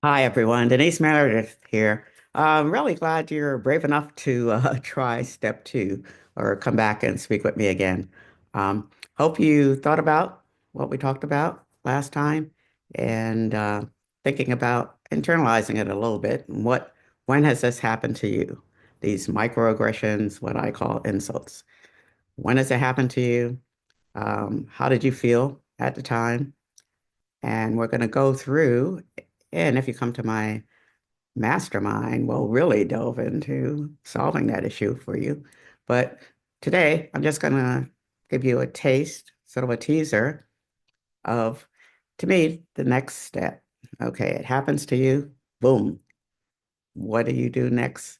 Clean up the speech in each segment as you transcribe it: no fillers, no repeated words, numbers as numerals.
Hi, everyone. Denise Meredith here. I'm really glad you're brave enough to try step two or come back and speak with me again. Hope you thought about what we talked about last time and thinking about internalizing it a little bit. When has this happened to you? These microaggressions, what I call insults. When has it happened to you? How did you feel at the time? And we're going to go through, and if you come to my Mastermind will really delve into solving that issue for you. But today, I'm just going to give you a taste, sort of a teaser of, to me, the next step. Okay, it happens to you. Boom. What do you do next?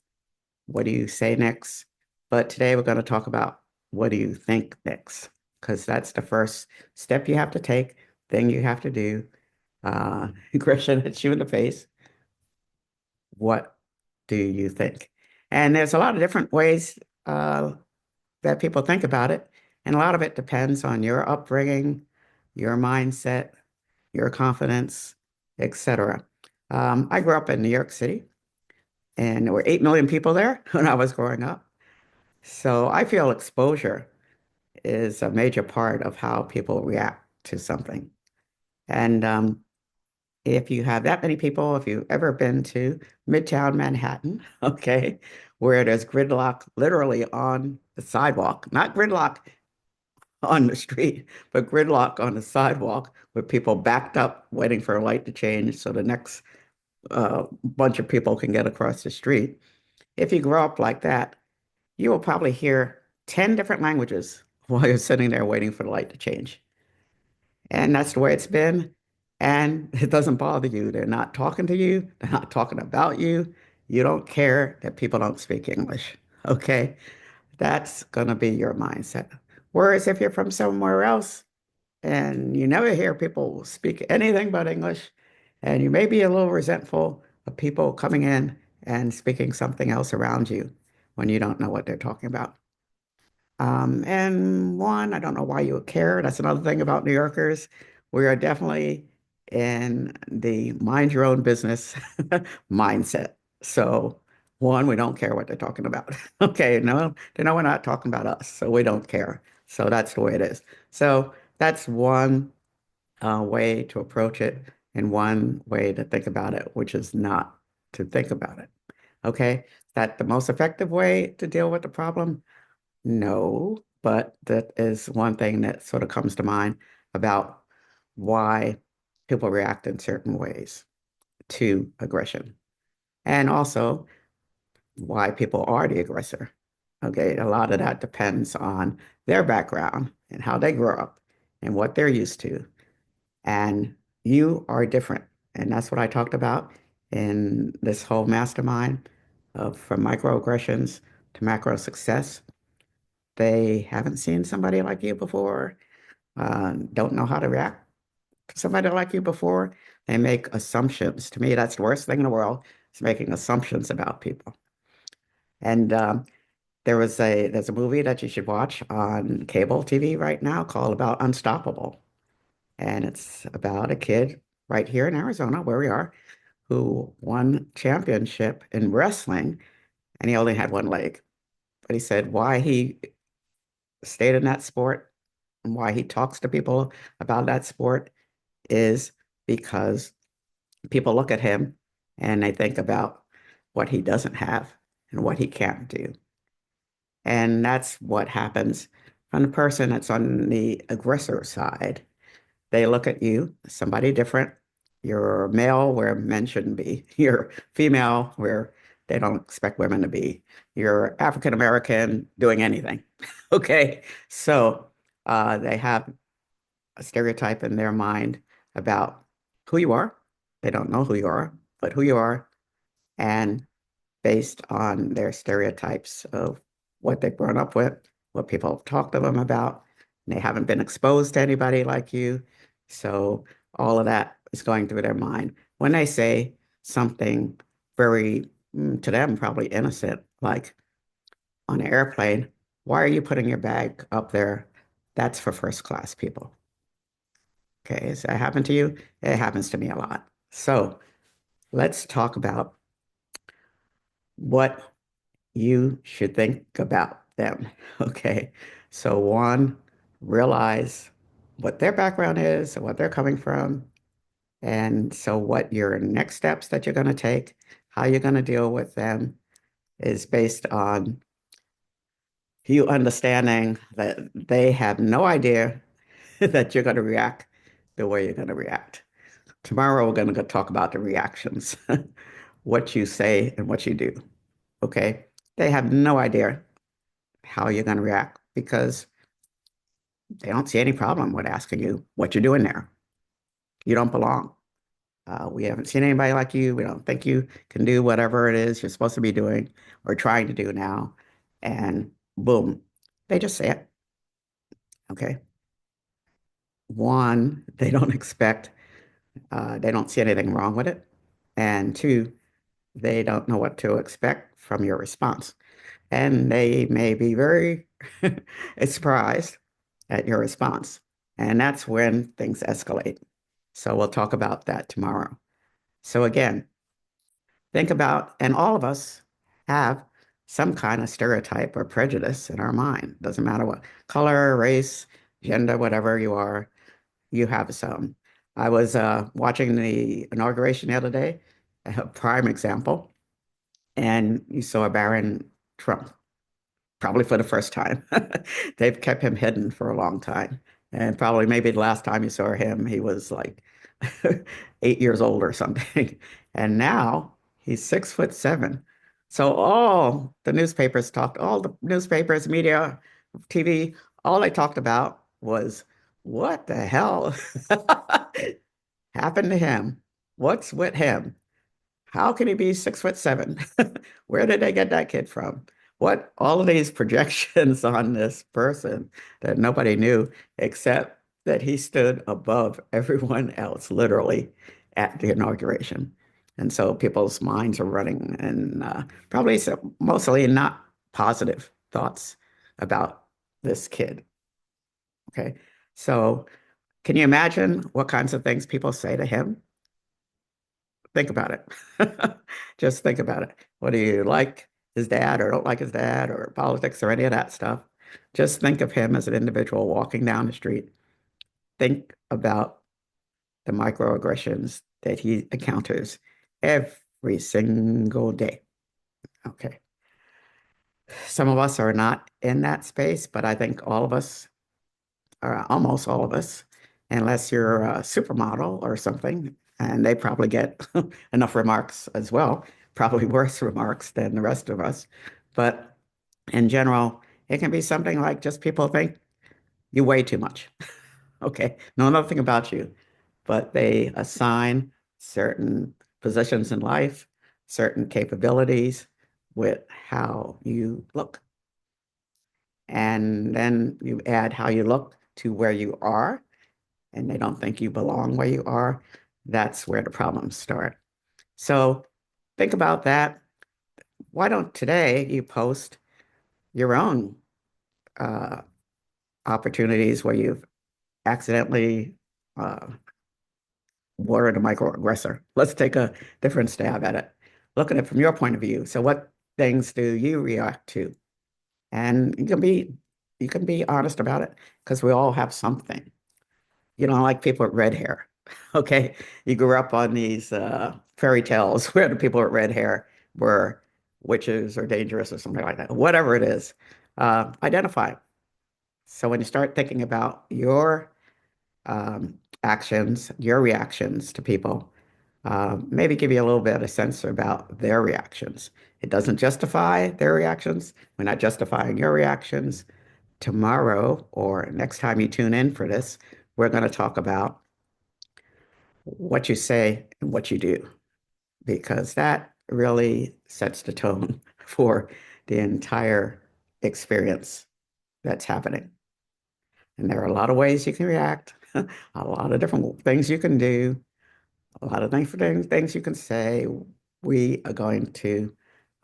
What do you say next? But today, we're going to talk about what do you think next? Because that's the first step you have to take, thing you have to do. Aggression hits you in the face. What do you think? And there's a lot of different ways that people think about it. And a lot of it depends on your upbringing, your mindset, your confidence, etc. I grew up in New York City, and there were 8 million people there when I was growing up. So I feel exposure is a major part of how people react to something. And if you have that many people, if you've ever been to Midtown Manhattan, okay, where there's gridlock literally on the sidewalk, not gridlock on the street, but gridlock on the sidewalk with people backed up waiting for a light to change so the next bunch of people can get across the street. If you grow up like that, you will probably hear 10 different languages while you're sitting there waiting for the light to change. And that's the way it's been. And it doesn't bother you. They're not talking to you. They're not talking about you. You don't care that people don't speak English. Okay. That's going to be your mindset. Whereas if you're from somewhere else and you never hear people speak anything but English, and you may be a little resentful of people coming in and speaking something else around you when you don't know what they're talking about. And one, I don't know why you would care. That's another thing about New Yorkers. We are definitely in the mind your own business mindset. So, one, we don't care what they're talking about. Okay, no, they know we're not talking about us, so we don't care. So that's the way it is. So that's one way to approach it, and one way to think about it, which is not to think about it. Okay, is that the most effective way to deal with the problem? No, but that is one thing that sort of comes to mind about why people react in certain ways to aggression. And also why people are the aggressor. Okay, a lot of that depends on their background and how they grow up and what they're used to. And you are different. And that's what I talked about in this whole mastermind of from microaggressions to macro success. They haven't seen somebody like you before, don't know how to react to somebody like you before. They make assumptions. To me, that's the worst thing in the world, is making assumptions about people. And there's a movie that you should watch on cable TV right now called about Unstoppable. And it's about a kid right here in Arizona, where we are, who won championship in wrestling, and he only had one leg. But he said why he stayed in that sport and why he talks to people about that sport is because people look at him and they think about what he doesn't have and what he can't do. And that's what happens from the person that's on the aggressor side. They look at you, somebody different. You're male where men shouldn't be. You're female where they don't expect women to be. You're African American doing anything. Okay. So they have a stereotype in their mind about who you are. They don't know who you are, but who you are, and based on their stereotypes of what they've grown up with, what people have talked to them about. And they haven't been exposed to anybody like you. So all of that is going through their mind when they say something very, to them, probably innocent, like on an airplane, why are you putting your bag up there? That's for first class people. Okay, has that happened to you? It happens to me a lot. So let's talk about what you should think about them. Okay. So, one, realize what their background is and what they're coming from. And so, what your next steps that you're going to take, how you're going to deal with them is based on you understanding that they have no idea that you're going to react the way you're going to react. Tomorrow, we're going to talk about the reactions, what you say and what you do. Okay. They have no idea how you're going to react because they don't see any problem with asking you what you're doing there. You don't belong. We haven't seen anybody like you. We don't think you can do whatever it is you're supposed to be doing or trying to do now. And boom, they just say it. Okay. One, they don't expect, they don't see anything wrong with it. And two, they don't know what to expect from your response. And they may be very surprised at your response. And that's when things escalate. So we'll talk about that tomorrow. So again, think about, and all of us have some kind of stereotype or prejudice in our mind. Doesn't matter what color, race, gender, whatever you are, you have some. I was watching the inauguration the other day, a prime example, and you saw Barron Trump probably for the first time. They've kept him hidden for a long time. And probably maybe the last time you saw him, he was like 8 years old or something. And now he's 6'7". So all the newspapers, media, TV, all they talked about was what the hell happened to him? What's with him? How can he be 6'7"? Where did they get that kid from? What all of these projections on this person that nobody knew except that he stood above everyone else, literally, at the inauguration. And so people's minds are running and probably mostly not positive thoughts about this kid. Okay. So can you imagine what kinds of things people say to him? Think about it. Just think about it. What do you like his dad or don't like his dad or politics or any of that stuff? Just think of him as an individual walking down the street. Think about the microaggressions that he encounters every single day. Okay. Some of us are not in that space, but I think all of us, or almost all of us, unless you're a supermodel or something, and they probably get enough remarks as well, probably worse remarks than the rest of us. But in general, it can be something like just people think you weigh too much. Okay, know nothing about you, but they assign certain positions in life, certain capabilities with how you look. And then you add how you look to where you are, and they don't think you belong where you are. That's where the problems start. So think about that. Why don't today you post your own uh, opportunities where you've accidentally uh, watered a microaggressor? Let's take a different stab at it. Look at it from your point of view. So what things do you react to? And you can be honest about it because we all have something. You don't like people with red hair. Okay. You grew up on these fairy tales where the people with red hair were witches or dangerous or something like that. Whatever it is, identify it. So when you start thinking about your actions, your reactions to people, maybe give you a little bit of sense about their reactions. It doesn't justify their reactions. We're not justifying your reactions. Tomorrow or next time you tune in for this, we're going to talk about what you say and what you do, because that really sets the tone for the entire experience that's happening. And there are a lot of ways you can react, a lot of different things you can do, a lot of things you can say. We are going to,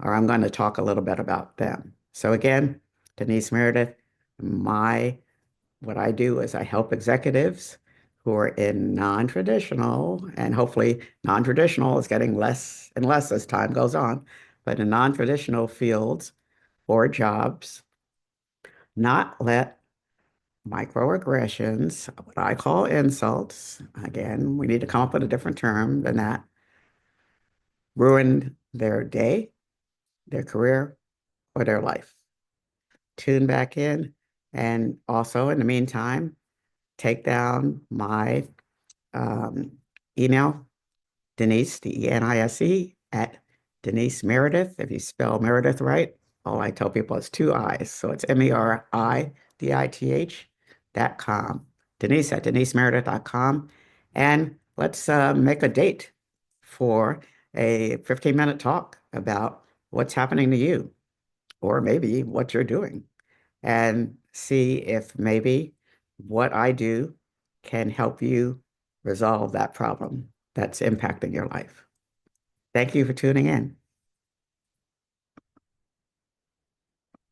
or I'm going to talk a little bit about them. So again, Denise Meredith, my what I do is I help executives who are in non-traditional, and hopefully non-traditional is getting less and less as time goes on, but in non-traditional fields or jobs, not let microaggressions, what I call insults, again, we need to come up with a different term than that, ruin their day, their career, or their life. Tune back in. And also, in the meantime, take down my email, Denise, Denise, at Denise Meridith. If you spell Meredith right, all I tell people is two I's. So it's MERIDITH.com. Denise at DeniseMeredith.com. And let's make a date for a 15-minute talk about what's happening to you, or maybe what you're doing, and see if maybe what I do can help you resolve that problem that's impacting your life. Thank you for tuning in.